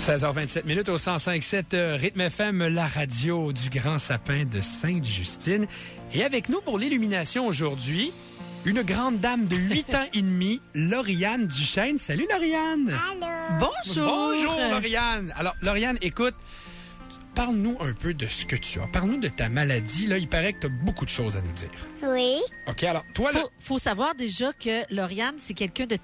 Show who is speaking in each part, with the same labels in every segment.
Speaker 1: 16h27 au 105.7 Rythme FM, la radio du Grand Sapin de Sainte-Justine. Et avec nous pour l'illumination aujourd'hui, une grande dame de 8 ans et demi, Lauriane Duchesne. Salut Lauriane!
Speaker 2: Allô!
Speaker 3: Bonjour!
Speaker 1: Bonjour Lauriane! Alors Lauriane, écoute, parle-nous un peu de ce que tu as. Parle-nous de ta maladie. Là, il paraît que tu as beaucoup de choses à nous dire.
Speaker 2: Oui.
Speaker 1: OK, alors toi...
Speaker 3: Faut savoir déjà que Lauriane, c'est quelqu'un de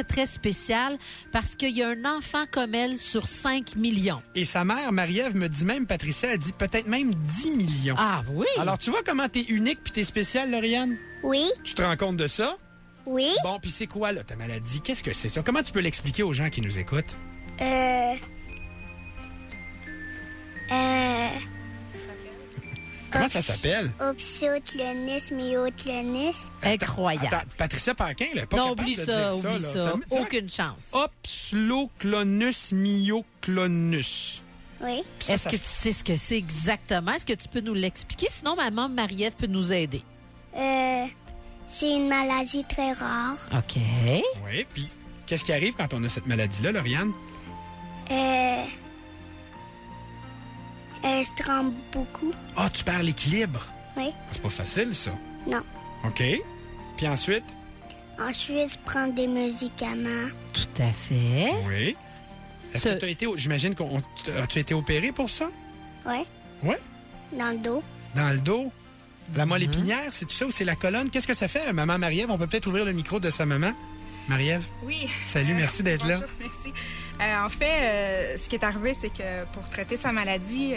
Speaker 3: très spécial parce qu'il y a un enfant comme elle sur 5 millions.
Speaker 1: Et sa mère, Marie-Ève, me dit même, Patricia, a dit peut-être même 10 millions.
Speaker 3: Ah oui?
Speaker 1: Alors, tu vois comment t'es unique puis t'es spéciale, Lauriane?
Speaker 2: Oui.
Speaker 1: Tu te rends compte de ça?
Speaker 2: Oui.
Speaker 1: Bon, puis c'est quoi, là, ta maladie? Qu'est-ce que c'est ça? Comment tu peux l'expliquer aux gens qui nous écoutent? Comment ça s'appelle?
Speaker 2: Opsioclonus, myoclonus.
Speaker 3: Incroyable.
Speaker 1: Attends, Patricia Paquin, là, pas
Speaker 3: Non,
Speaker 1: capable
Speaker 3: oublie
Speaker 1: de
Speaker 3: ça,
Speaker 1: dire
Speaker 3: oublie
Speaker 1: là.
Speaker 3: ça.
Speaker 1: T'as-
Speaker 3: Aucune chance.
Speaker 1: Opsioclonus myoclonus.
Speaker 2: Oui.
Speaker 1: Puis ça,
Speaker 3: Est-ce que tu sais ce que c'est exactement? Est-ce que tu peux nous l'expliquer? Sinon, maman Marie-Ève peut nous aider.
Speaker 2: C'est une maladie très rare.
Speaker 3: OK.
Speaker 1: Oui, puis qu'est-ce qui arrive quand on a cette maladie-là, Lauriane?
Speaker 2: Elle se tremble beaucoup.
Speaker 1: Ah, tu perds l'équilibre.
Speaker 2: Oui.
Speaker 1: C'est pas facile, ça.
Speaker 2: Non.
Speaker 1: OK. Puis ensuite?
Speaker 2: Ensuite, je prends des médicaments.
Speaker 3: Tout à fait.
Speaker 1: Oui. Est-ce que tu as été... J'imagine as-tu été opéré pour ça?
Speaker 2: Oui.
Speaker 1: Oui.
Speaker 2: Dans le dos.
Speaker 1: Dans le dos? La moelle épinière, c'est tout ça ou c'est la colonne? Qu'est-ce que ça fait, maman Marie-Ève? On peut peut-être ouvrir le micro de sa maman. Marie-Ève?
Speaker 4: Oui.
Speaker 1: Salut, merci d'être là.
Speaker 4: Bonjour, merci. En fait, ce qui est arrivé, c'est que pour traiter sa maladie,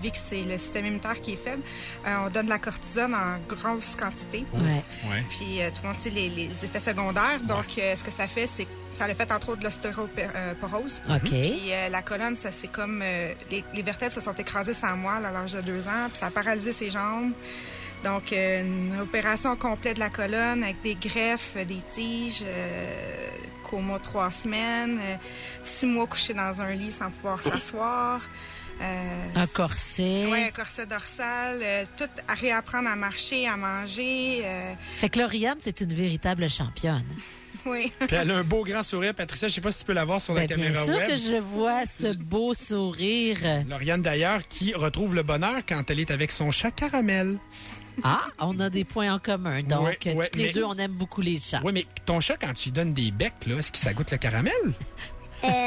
Speaker 4: vu que c'est le système immunitaire qui est faible, on donne de la cortisone en grosse quantité.
Speaker 3: Ouais.
Speaker 1: Ouais.
Speaker 4: Puis tout le monde sait les effets secondaires. Donc, ce que ça fait, c'est que ça a fait entre autres de l'ostéoporose.
Speaker 3: OK.
Speaker 4: Puis la colonne, ça c'est comme les vertèbres se sont écrasées sans moelle à l'âge de 2 ans, puis ça a paralysé ses jambes. Donc, une opération complète de la colonne avec des greffes, des tiges, coma 3 semaines, 6 mois couché dans un lit sans pouvoir s'asseoir.
Speaker 3: Un corset.
Speaker 4: Oui, un corset dorsal, tout à réapprendre à marcher, à manger.
Speaker 3: Fait que Lauriane, c'est une véritable championne.
Speaker 4: Oui.
Speaker 1: Puis elle a un beau grand sourire. Patricia, je sais pas si tu peux la voir sur la
Speaker 3: Ben,
Speaker 1: caméra
Speaker 3: bien sûr
Speaker 1: web.
Speaker 3: que je vois ce beau sourire.
Speaker 1: Lauriane, d'ailleurs, qui retrouve le bonheur quand elle est avec son chat Caramel.
Speaker 3: Ah, on a des points en commun. Donc,
Speaker 1: Ouais,
Speaker 3: toutes les
Speaker 1: mais-
Speaker 3: deux, on aime beaucoup les chats.
Speaker 1: Oui, mais ton chat, quand tu lui donnes des becs, là, est-ce que ça goûte le caramel?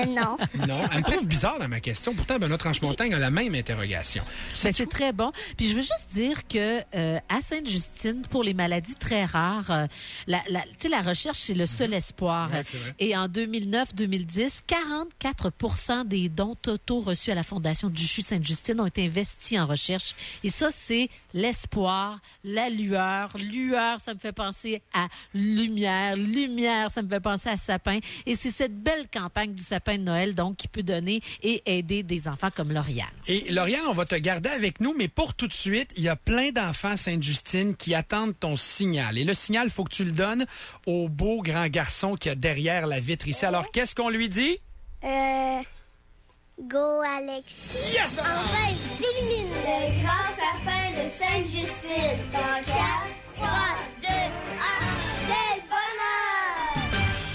Speaker 2: Non.
Speaker 1: Non. Elle me trouve bizarre dans ma question. Pourtant, Benoît Tranche-Montagne a la même interrogation.
Speaker 3: Ben, c'est très bon. Puis je veux juste dire que à Sainte-Justine, pour les maladies très rares, tu sais, la recherche, c'est le seul espoir.
Speaker 1: Ouais, c'est vrai.
Speaker 3: Et en 2009-2010, 44% des dons totaux reçus à la Fondation du CHU Sainte-Justine ont été investis en recherche. Et ça, c'est l'espoir, la lueur. Lueur, ça me fait penser à lumière. Lumière, ça me fait penser à sapin. Et c'est cette belle campagne du sapin de Noël, donc, qui peut donner et aider des enfants comme Lauriane.
Speaker 1: Et Lauriane, on va te garder avec nous, mais pour tout de suite, il y a plein d'enfants à Sainte-Justine qui attendent ton signal. Et le signal, il faut que tu le donnes au beau grand garçon qui a derrière la vitre ici. Alors, qu'est-ce qu'on lui dit?
Speaker 2: Go, Alexis.
Speaker 1: Yes!
Speaker 2: Enfin, il s'illumine. Le grand sapin de Sainte-Justine. Dans 4, 3, 2, 1, c'est le bonheur!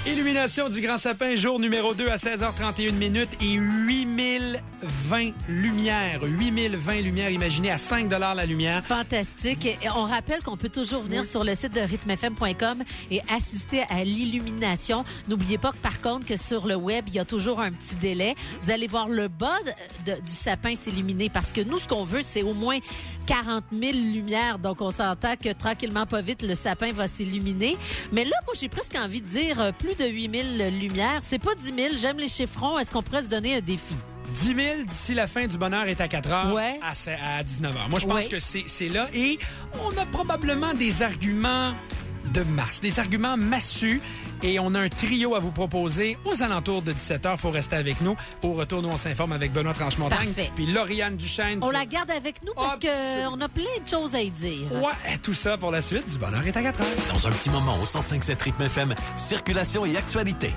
Speaker 1: Illumination du Grand Sapin, jour numéro 2 à 16h31 minutes et 8020 lumières. 8020 lumières, imaginez, à 5 $ la lumière.
Speaker 3: Fantastique. Et on rappelle qu'on peut toujours venir sur le site de rythmefm.com et assister à l'illumination. N'oubliez pas que par contre que sur le web, il y a toujours un petit délai. Vous allez voir le bas du sapin s'illuminer parce que nous, ce qu'on veut, c'est au moins 40 000 lumières. Donc, on s'entend que tranquillement, pas vite, le sapin va s'illuminer. Mais là, moi, j'ai presque envie de dire plus de 8 000 lumières. C'est pas 10 000. J'aime les chiffrons. Est-ce qu'on pourrait se donner un défi?
Speaker 1: 10 000 d'ici la fin du bonheur est à 4 heures
Speaker 3: Ouais.
Speaker 1: à 19 h. Moi, je pense
Speaker 3: Ouais.
Speaker 1: que c'est là. Et on a probablement des arguments de masse, des arguments massus. Et on a un trio à vous proposer aux alentours de 17 h. Il faut rester avec nous. Au retour, nous, on s'informe avec Benoît Tranche-Montagne.
Speaker 3: Parfait.
Speaker 1: Puis Lauriane Duchesne.
Speaker 3: On la garde avec nous parce
Speaker 1: Absolument.
Speaker 3: qu'on a plein de choses à y dire.
Speaker 1: Ouais, tout ça pour la suite du bonheur est à 4 heures.
Speaker 5: Dans un petit moment au 105.7 Rythme FM, circulation et actualité.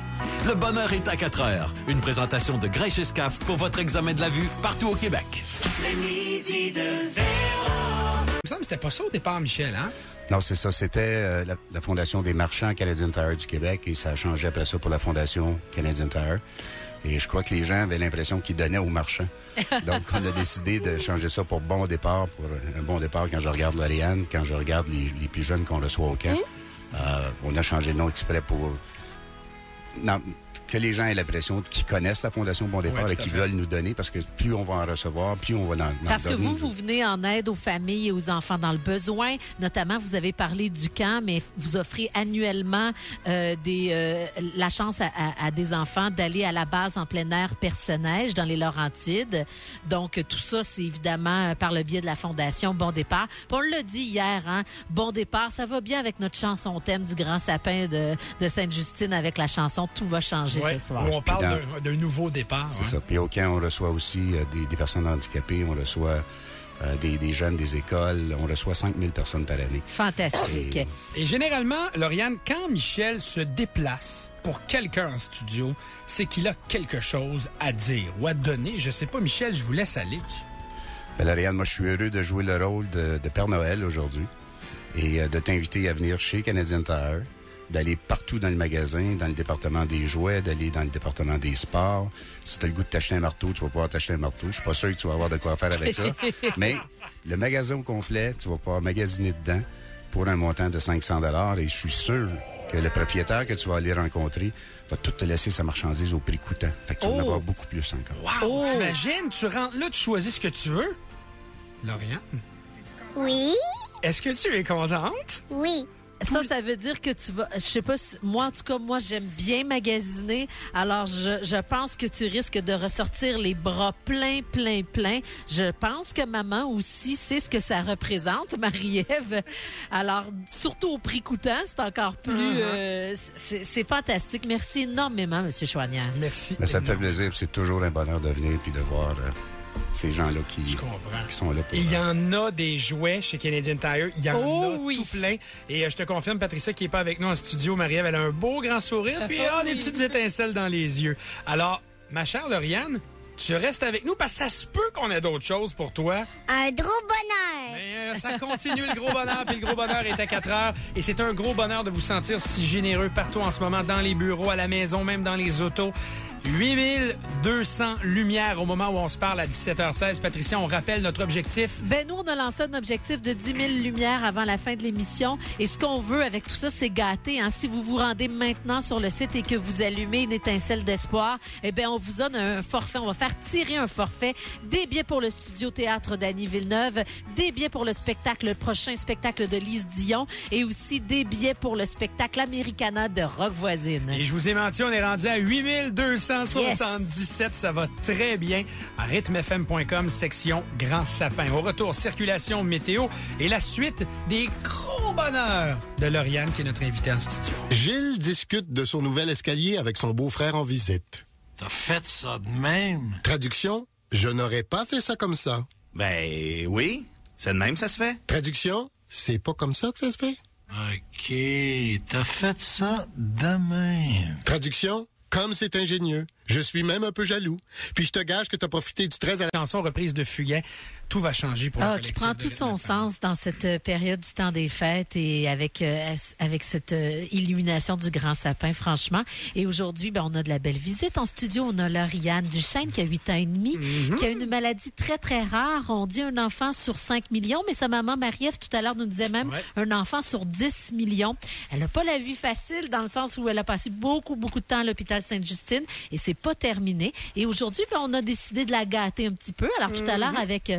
Speaker 5: Le bonheur est à 4 heures. Une présentation de Gracious CAF pour votre examen de la vue partout au Québec.
Speaker 1: Il me semble que c'était pas ça au départ, Michel, hein?
Speaker 6: Non, c'est ça. C'était la Fondation des marchands Canadian Tire du Québec et ça a changé après ça pour la Fondation Canadian Tire. Et je crois que les gens avaient l'impression qu'ils donnaient aux marchands. Donc, on a décidé de changer ça pour bon départ, pour un bon départ quand je regarde Lauriane, quand je regarde les plus jeunes qu'on reçoit au camp. On a changé de nom exprès pour... Non, que les gens aient l'impression qu'ils connaissent la Fondation Bon Départ et qu'ils veulent nous donner, parce que plus on va en recevoir, plus on va dans
Speaker 3: Parce
Speaker 6: donner.
Speaker 3: que vous venez en aide aux familles et aux enfants dans le besoin. Notamment, vous avez parlé du camp, mais vous offrez annuellement la chance à des enfants d'aller à la base en plein air Perce-Neige dans les Laurentides. Donc, tout ça, c'est évidemment par le biais de la Fondation Bon Départ. Puis on l'a dit hier, hein, Bon Départ, ça va bien avec notre chanson thème du Grand Sapin de Sainte-Justine avec la chanson « Tout va changer ce soir ».
Speaker 1: Où on parle d'un nouveau départ.
Speaker 6: C'est ça. Puis au camp, on reçoit aussi des personnes handicapées, on reçoit des jeunes des écoles, on reçoit 5000 personnes par année.
Speaker 3: Fantastique.
Speaker 1: Et généralement, Lauriane, quand Michel se déplace pour quelqu'un en studio, c'est qu'il a quelque chose à dire ou à donner. Je sais pas, Michel, je vous laisse aller.
Speaker 6: Ben, Lauriane, moi, je suis heureux de jouer le rôle de Père Noël aujourd'hui et de t'inviter à venir chez Canadian Tire, d'aller partout dans le magasin, dans le département des jouets, d'aller dans le département des sports. Si tu as le goût de t'acheter un marteau, tu vas pouvoir t'acheter un marteau. Je suis pas sûr que tu vas avoir de quoi faire avec ça. Mais le magasin au complet, tu vas pouvoir magasiner dedans pour un montant de 500 $ et je suis sûr que le propriétaire que tu vas aller rencontrer va tout te laisser sa marchandise au prix coûtant. Fait que tu vas en avoir beaucoup plus encore.
Speaker 1: Wow! T'imagines? Tu rentres là, tu choisis ce que tu veux. Lauriane,
Speaker 2: Oui,
Speaker 1: est-ce que tu es contente?
Speaker 2: oui.
Speaker 3: Ça veut dire que tu vas... Je sais pas, moi, en tout cas, moi, j'aime bien magasiner. Alors, je pense que tu risques de ressortir les bras pleins. Je pense que maman aussi sait ce que ça représente, Marie-Ève. Alors, surtout au prix coûtant, c'est encore plus... c'est fantastique. Merci énormément, M. Chouanière.
Speaker 1: Merci.
Speaker 6: Mais ça me fait plaisir. C'est toujours un bonheur de venir puis de voir ces gens-là qui sont là pour...
Speaker 1: Il y en a des jouets chez Canadian Tire. Il y en a tout plein. Et je te confirme, Patricia, qui n'est pas avec nous en studio, Marie-Ève, elle a un beau grand sourire puis des petites étincelles dans les yeux. Alors, ma chère Lauriane, tu restes avec nous parce que ça se peut qu'on ait d'autres choses pour toi.
Speaker 2: Un gros bonheur.
Speaker 1: Mais ça continue, le gros bonheur, puis le gros bonheur est à 4 heures. Et c'est un gros bonheur de vous sentir si généreux partout en ce moment, dans les bureaux, à la maison, même dans les autos. 8200 lumières au moment où on se parle à 17h16. Patricia, on rappelle notre objectif.
Speaker 3: Ben nous, on a lancé un objectif de 10 000 lumières avant la fin de l'émission. Et ce qu'on veut avec tout ça, c'est gâter. Hein? Si vous vous rendez maintenant sur le site et que vous allumez une étincelle d'espoir, eh bien, on vous donne un forfait. On va faire tirer un forfait. Des billets pour le studio théâtre d'Annie Villeneuve, des billets pour le spectacle, le prochain spectacle de Lise Dion et aussi des billets pour le spectacle Americana de Rock Voisine.
Speaker 1: Et je vous ai menti, on est rendu à 8277. Ça va très bien. À rythmefm.com, section Grand Sapin. Au retour, circulation, météo et la suite des gros bonheurs de Lauriane, qui est notre invitée en studio.
Speaker 7: Gilles discute de son nouvel escalier avec son beau-frère en visite.
Speaker 8: T'as fait ça de même?
Speaker 7: Traduction, je n'aurais pas fait ça comme ça.
Speaker 9: Ben oui, c'est de même ça se fait.
Speaker 7: Traduction, c'est pas comme ça que ça se fait.
Speaker 8: OK, t'as fait ça de même.
Speaker 7: Traduction, comme c'est ingénieux. Je suis même un peu jaloux. Puis je te gage que t'as profité du 13 à la...
Speaker 1: Chanson reprise de Fugain. Tout va changer pour le collectif.
Speaker 3: Qui prend tout son sens dans cette période du temps des fêtes et avec cette illumination du grand sapin, franchement. Et aujourd'hui, ben, on a de la belle visite en studio. On a Lauriane Duchesne qui a 8 ans et demi, qui a une maladie très, très rare. On dit un enfant sur 5 millions, mais sa maman Marie-Ève, tout à l'heure, nous disait même un enfant sur 10 millions. Elle n'a pas la vie facile dans le sens où elle a passé beaucoup, beaucoup de temps à l'hôpital Sainte-Justine et c'est pas terminé. Et aujourd'hui, ben, on a décidé de la gâter un petit peu. Alors, tout à l'heure, avec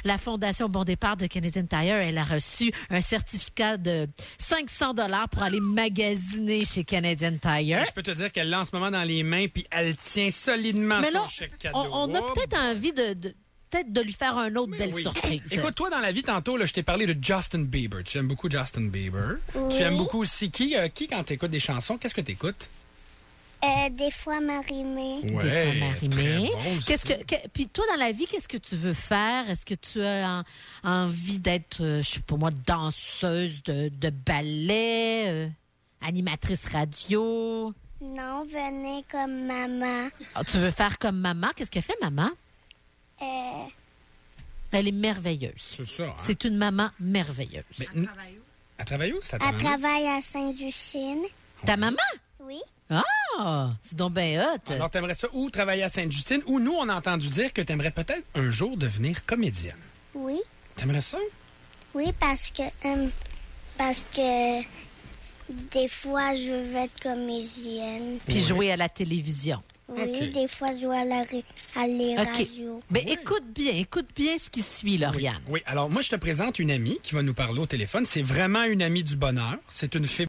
Speaker 3: la Fondation Bon Départ de Canadian Tire, elle a reçu un certificat de 500 $ pour aller magasiner chez Canadian Tire.
Speaker 1: Je peux te dire qu'elle l'a en ce moment dans les mains puis elle tient solidement son chèque cadeau.
Speaker 3: On a peut-être envie de lui faire un autre belle surprise.
Speaker 1: Écoute, toi, dans la vie, tantôt, là, je t'ai parlé de Justin Bieber. Tu aimes beaucoup Justin Bieber.
Speaker 2: Oui.
Speaker 1: Tu aimes beaucoup aussi qui quand tu écoutes des chansons? Qu'est-ce que tu écoutes?
Speaker 2: Des fois Marie-Mé.
Speaker 3: Des fois Marie-Mé.
Speaker 1: Très bon,
Speaker 3: puis toi, dans la vie, qu'est-ce que tu veux faire? Est-ce que tu as envie d'être, je sais pas moi, danseuse de ballet, animatrice radio?
Speaker 2: Non, venez comme maman.
Speaker 3: Ah, tu veux faire comme maman? Qu'est-ce qu'elle fait, maman? Elle est merveilleuse.
Speaker 1: C'est ça. Hein?
Speaker 3: C'est une maman merveilleuse.
Speaker 1: Mais, elle travaille où? Ça
Speaker 2: Elle travaille à Sainte-Justine.
Speaker 3: Ta maman?
Speaker 2: Oui.
Speaker 3: Ah, c'est donc bien hot.
Speaker 1: Alors, t'aimerais ça ou travailler à Sainte-Justine, ou nous, on a entendu dire que t'aimerais peut-être un jour devenir comédienne.
Speaker 2: Oui.
Speaker 1: T'aimerais ça?
Speaker 2: Oui, parce que des fois, je veux être comédienne.
Speaker 3: Puis jouer à la télévision.
Speaker 2: Oui,
Speaker 1: Ok.
Speaker 2: des fois, je joue à les
Speaker 3: OK.
Speaker 2: radios.
Speaker 3: Mais écoute bien ce qui suit, Lauriane.
Speaker 1: Oui, alors moi, je te présente une amie qui va nous parler au téléphone. C'est vraiment une amie du bonheur. C'est une fille